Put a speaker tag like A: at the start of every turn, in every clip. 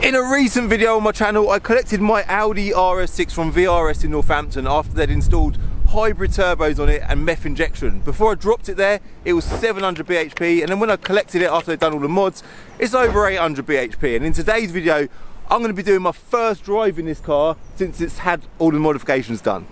A: In a recent video on my channel, I collected my Audi RS6 from VRS in Northampton after they'd installed hybrid turbos on it and METH injection. Before I dropped it there, it was 700 BHP, and then when I collected it after they'd done all the mods, it's over 800 BHP. And in today's video, I'm going to be doing my first drive in this car since it's had all the modifications done.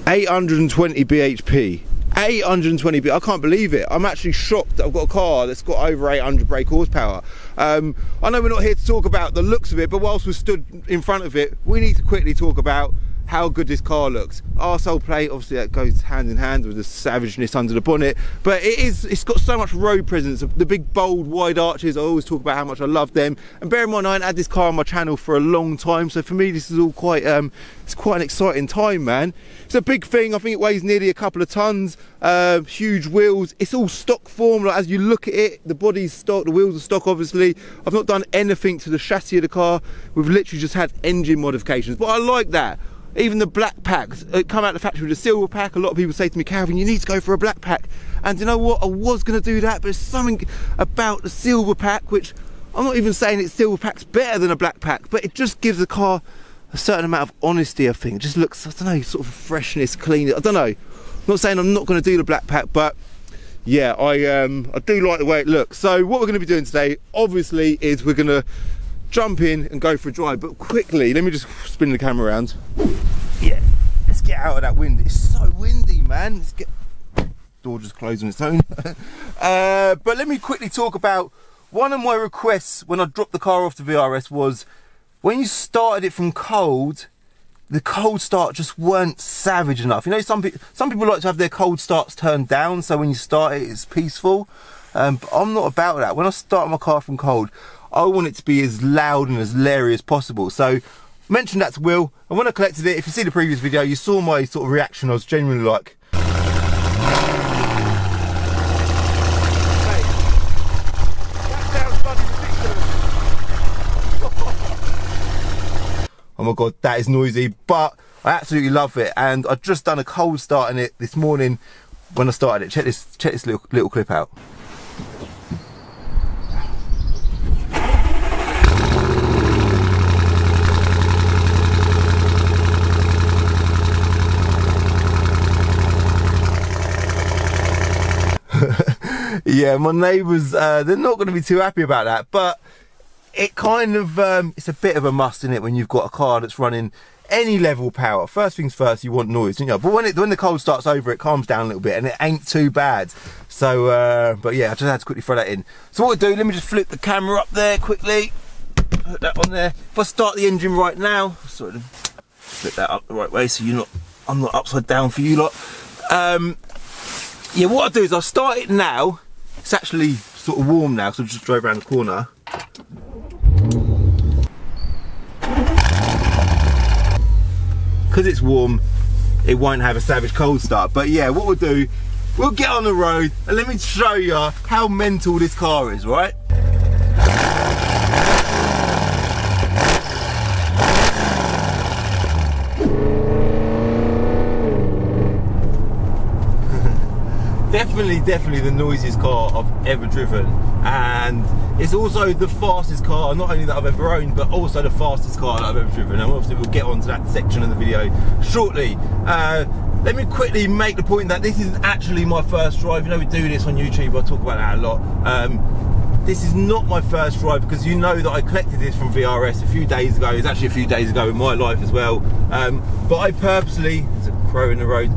A: $820 BHP. 820 BHP. I can't believe it. I'm actually shocked that I've got a car that's got over 800 brake horsepower. I know we're not here to talk about the looks of it, but whilst we're stood in front of it, we need to quickly talk about how good this car looks. Arsehole plate, obviously that goes hand in hand with the savageness under the bonnet, but it's got so much road presence. The big bold wide arches, I always talk about how much I love them, and bear in mind I haven't had this car on my channel for a long time, so for me this is all quite it's quite an exciting time, man. It's a big thing. I think it weighs nearly a couple of tons, huge wheels. It's all stock form, like as you look at it, the body's stock, the wheels are stock obviously. I've not done anything to the chassis of the car. We've literally just had engine modifications, but I like that. Even the black packs, come out of the factory with a silver pack. A lot of people say to me, Calvin, you need to go for a black pack. And you know what, I was going to do that, but there's something about the silver pack, which I'm not even saying that silver pack's better than a black pack, but it just gives the car a certain amount of honesty, I think. It just looks, I don't know, sort of freshness, clean. I don't know. I'm not saying I'm not going to do the black pack, but yeah, I do like the way it looks. So what we're going to be doing today, obviously, is we're going to jump in and go for a drive, but quickly, let me just spin the camera around. Yeah, let's get out of that wind. It's so windy, man. Let's get, door just closed on its own. But let me quickly talk about one of my requests when I dropped the car off to VRS was when you started it from cold, the cold start just weren't savage enough. You know, some people like to have their cold starts turned down, so when you start it, it's peaceful. But I'm not about that. When I start my car from cold, I want it to be as loud and as leery as possible. So mentioned that to Will, and when I collected it, if you see the previous video, you saw my sort of reaction. I was genuinely like, hey, that sounds bloody ridiculous. Oh my god, that is noisy, but I absolutely love it. And I've just done a cold start in it this morning when I started it. Check this little clip out. Yeah, my neighbours, they're not going to be too happy about that, but it kind of, it's a bit of a must, isn't it, when you've got a car that's running any level power. First things first, you want noise, don't you? But when the cold starts over, it calms down a little bit, and it ain't too bad. So, but yeah, I just had to quickly throw that in. So what we'll do, let me just flip the camera up there quickly, put that on there. If I start the engine right now, sort of flip that up the right way so I'm not upside down for you lot. Yeah, what I'll do is I'll start it now. It's actually sort of warm now, so I just drove around the corner. Because it's warm, it won't have a savage cold start. But yeah, what we'll do, we'll get on the road and let me show you how mental this car is, right? Definitely the noisiest car I've ever driven, and it's also the fastest car, not only that I've ever owned, but also the fastest car that I've ever driven. And obviously we'll get onto that section of the video shortly. Let me quickly make the point that this isn't actually my first drive. You know, we do this on YouTube, I talk about that a lot. This is not my first drive, because you know that I collected this from VRS a few days ago. It's actually a few days ago in my life as well. But I purposely, there's a crow in the road,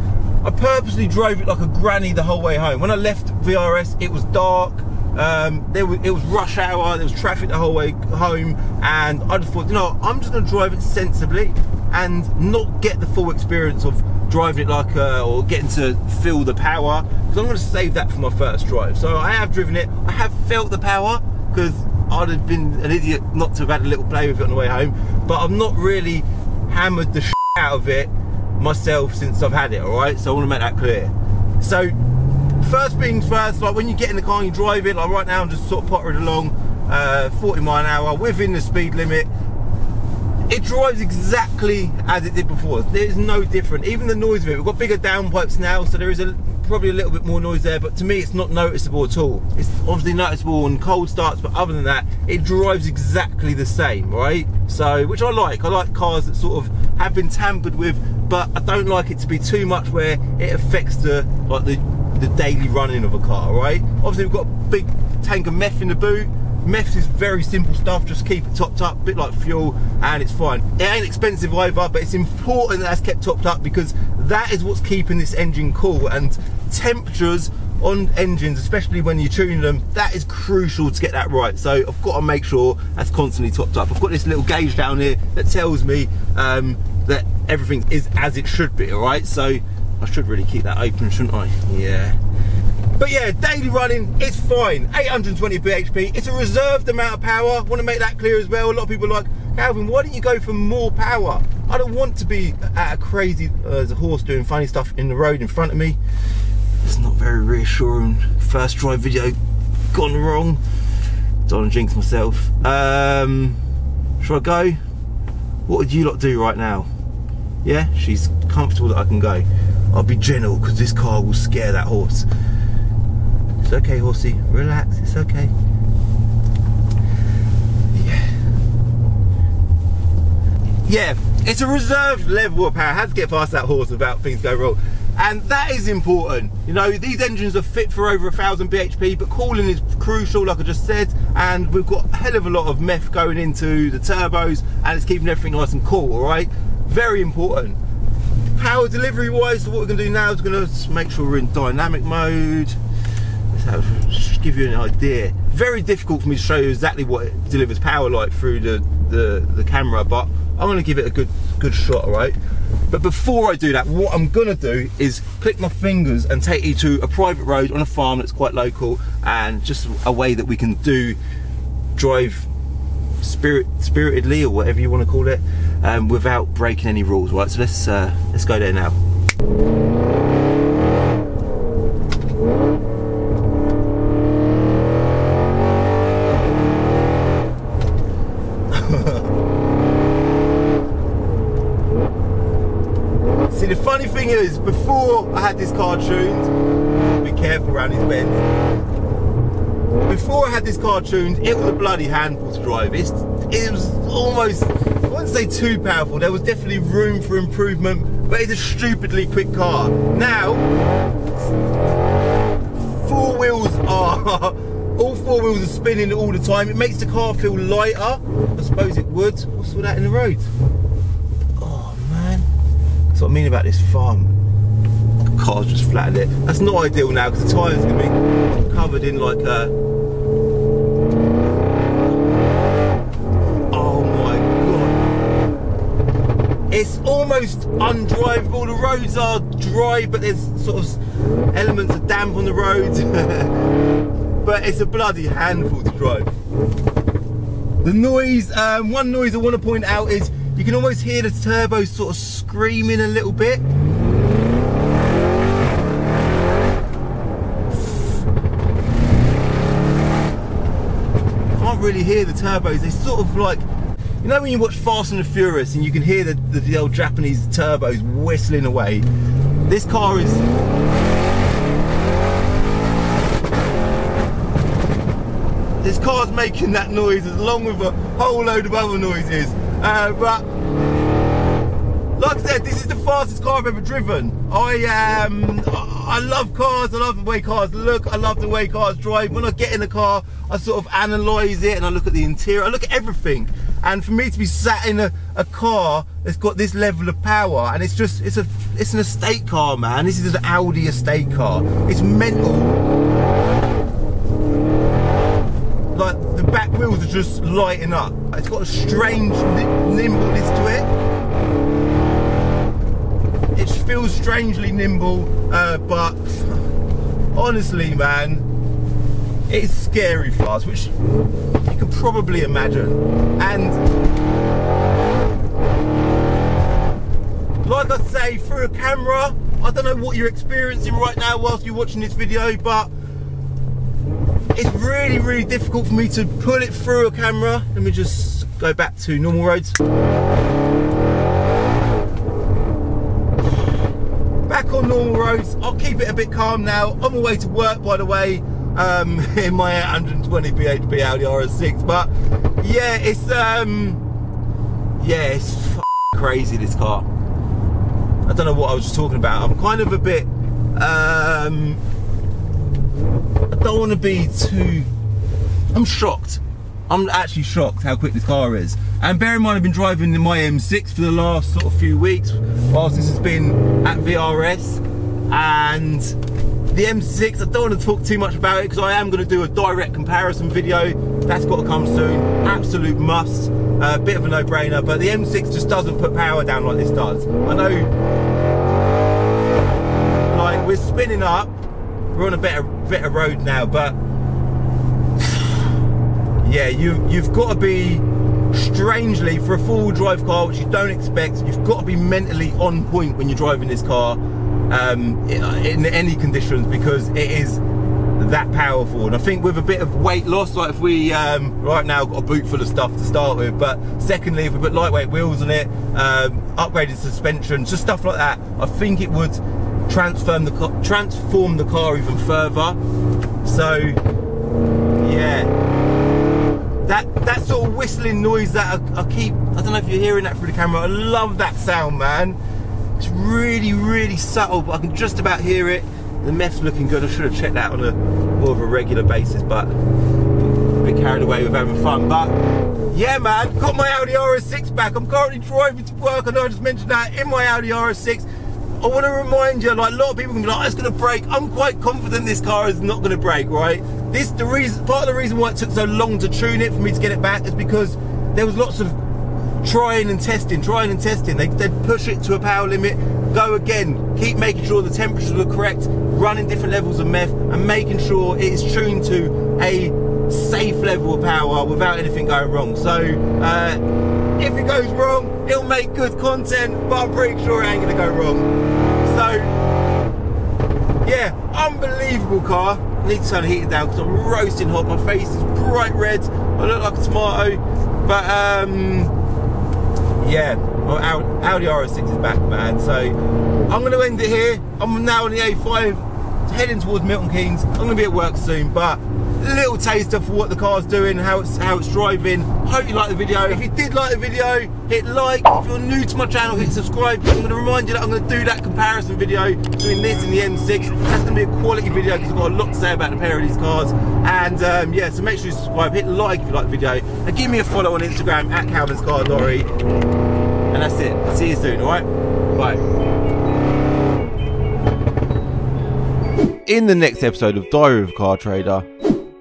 A: I purposely drove it like a granny the whole way home. When I left VRS, it was dark, it was rush hour, there was traffic the whole way home, and I just thought, you know, I'm just going to drive it sensibly and not get the full experience of driving it like or getting to feel the power, because I'm going to save that for my first drive. So I have driven it, I have felt the power, because I'd have been an idiot not to have had a little play with it on the way home, but I've not really hammered the out of it myself since I've had it, alright? So I want to make that clear. So first things first, like when you get in the car and you drive it, like right now I'm just sort of pottering along 40 mile an hour within the speed limit. It drives exactly as it did before. There's no different. Even the noise of it, we've got bigger downpipes now, so there is probably a little bit more noise there, but to me it's not noticeable at all. It's obviously noticeable on cold starts, but other than that, it drives exactly the same, right? So, which I like. I like cars that sort of have been tampered with, but I don't like it to be too much where it affects the daily running of a car, right? Obviously we've got a big tank of meth in the boot. Meth is very simple stuff, just keep it topped up, a bit like fuel, and it's fine. It ain't expensive either, but it's important that that's kept topped up, because that is what's keeping this engine cool. And temperatures on engines, especially when you're tuning them, that is crucial to get that right. So I've got to make sure that's constantly topped up. I've got this little gauge down here that tells me that everything is as it should be, all right? So I should really keep that open, shouldn't I? Yeah. But yeah, daily running, it's fine. 820 bhp, it's a reserved amount of power. I want to make that clear as well. A lot of people are like, Calvin, why don't you go for more power? I don't want to be at a crazy, there's a horse doing funny stuff in the road in front of me. It's not very reassuring. First drive video gone wrong. Don't want to jinx myself. Shall I go? What would you lot do right now? Yeah, she's comfortable that I can go. I'll be gentle, because this car will scare that horse. It's okay, horsey, relax, it's okay. Yeah, it's a reserved level of power. I had to get past that horse without things go wrong. And that is important. You know, these engines are fit for over 1000 bhp, but cooling is crucial, like I just said. And we've got a hell of a lot of meth going into the turbos, and it's keeping everything nice and cool, all right? Very important. Power delivery wise, so what we're gonna do now is we're gonna make sure we're in dynamic mode. Just give you an idea. Very difficult for me to show you exactly what it delivers power like through the camera, but I'm gonna give it a good shot, all right? But before I do that, what I'm gonna do is click my fingers and take you to a private road on a farm that's quite local, and just a way that we can drive spiritedly, or whatever you want to call it, without breaking any rules, right? So let's go there now. See, the funny thing is, before I had this car tuned, be careful around these bends. Before I had this car tuned, it was a bloody handful to drive. It was almost, I wouldn't say too powerful, there was definitely room for improvement, but it's a stupidly quick car. Now, all four wheels are spinning all the time. It makes the car feel lighter. I suppose it would. What's all that in the road? Oh man, that's what I mean about this farm. The car's just flattened it. That's not ideal now, because the tyres are going to be covered in like a... Oh my god. It's almost undrivable. The roads are dry, but there's sort of elements of damp on the roads. But it's a bloody handful to drive. The noise, one noise I want to point out is you can almost hear the turbo sort of screaming a little bit. Can't really hear the turbos. They sort of like, you know when you watch Fast and the Furious and you can hear the old Japanese turbos whistling away? This car is... This car's making that noise along with a whole load of other noises. But like I said, this is the fastest car I've ever driven. I love cars, I love the way cars look, I love the way cars drive. When I get in the car, I sort of analyse it and I look at the interior, I look at everything. And for me to be sat in a car that's got this level of power, and it's an estate car, man. This is an Audi estate car. It's mental. Like, the back wheels are just lighting up. It's got a strange nimbleness to it. It which feels strangely nimble, but honestly, man, it's scary fast, which you can probably imagine. And like I say, through a camera, I don't know what you're experiencing right now whilst you're watching this video, but it's really, really difficult for me to pull it through a camera. Let me just go back to normal roads. Back on normal roads, I'll keep it a bit calm now. On my way to work, by the way, in my 120 BHP Audi RS6. But yeah, it's crazy, this car. I don't know what I was just talking about. I'm kind of a bit, I don't want to be too, I'm shocked. I'm actually shocked how quick this car is. And bear in mind, I've been driving in my M6 for the last sort of few weeks, whilst this has been at VRS. And the M6, I don't want to talk too much about it because I am going to do a direct comparison video. That's got to come soon. Absolute must. Bit of a no-brainer, but the M6 just doesn't put power down like this does. I know, like, we're spinning up, we're on a better road now, but yeah, you've got to be, strangely, for a four-wheel drive car, which you don't expect, you've got to be mentally on point when you're driving this car in any conditions, because it is that powerful. And I think with a bit of weight loss, like if we right now got a boot full of stuff to start with, but secondly, if we put lightweight wheels on it, upgraded suspension, just stuff like that, I think it would transform the car even further. So yeah, that sort of whistling noise that I keep, I don't know if you're hearing that through the camera, I love that sound, man. It's really, really subtle, but I can just about hear it. The meth's looking good. I should have checked that on a more of a regular basis, but a bit carried away with having fun. But yeah, man, got my Audi RS6 back. I'm currently driving to work. I know I just mentioned that, in my Audi RS6. I want to remind you, like, a lot of people can be like, oh, it's going to break. I'm quite confident this car is not going to break, right? Part of the reason why it took so long to tune it for me to get it back is because there was lots of trying and testing. They'd push it to a power limit, go again, keep making sure the temperatures were correct, running different levels of meth, and making sure it is tuned to a safe level of power without anything going wrong. So if it goes wrong, it'll make good content, but I'm pretty sure it ain't gonna go wrong. So yeah, unbelievable car. I need to turn the heater down because I'm roasting hot. My face is bright red. I look like a tomato. But yeah, well, Audi RS6 is back, man. So I'm going to end it here. I'm now on the A5, heading towards Milton Keynes. I'm going to be at work soon, but a little taster for what the car's doing, how it's driving. Hope you like the video. If you did like the video, hit like. If you're new to my channel, hit subscribe. I'm going to remind you that I'm going to do that comparison video between this and the M6. That's going to be a quality video because I've got a lot to say about the pair of these cars. And yeah, so make sure you subscribe, hit like if you like the video, and give me a follow on Instagram at CalvinsCarDory. And that's it. I'll see you soon, alright? Bye. In the next episode of Diary of a Car Trader,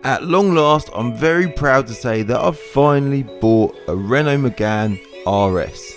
A: at long last, I'm very proud to say that I've finally bought a Renault Megane RS.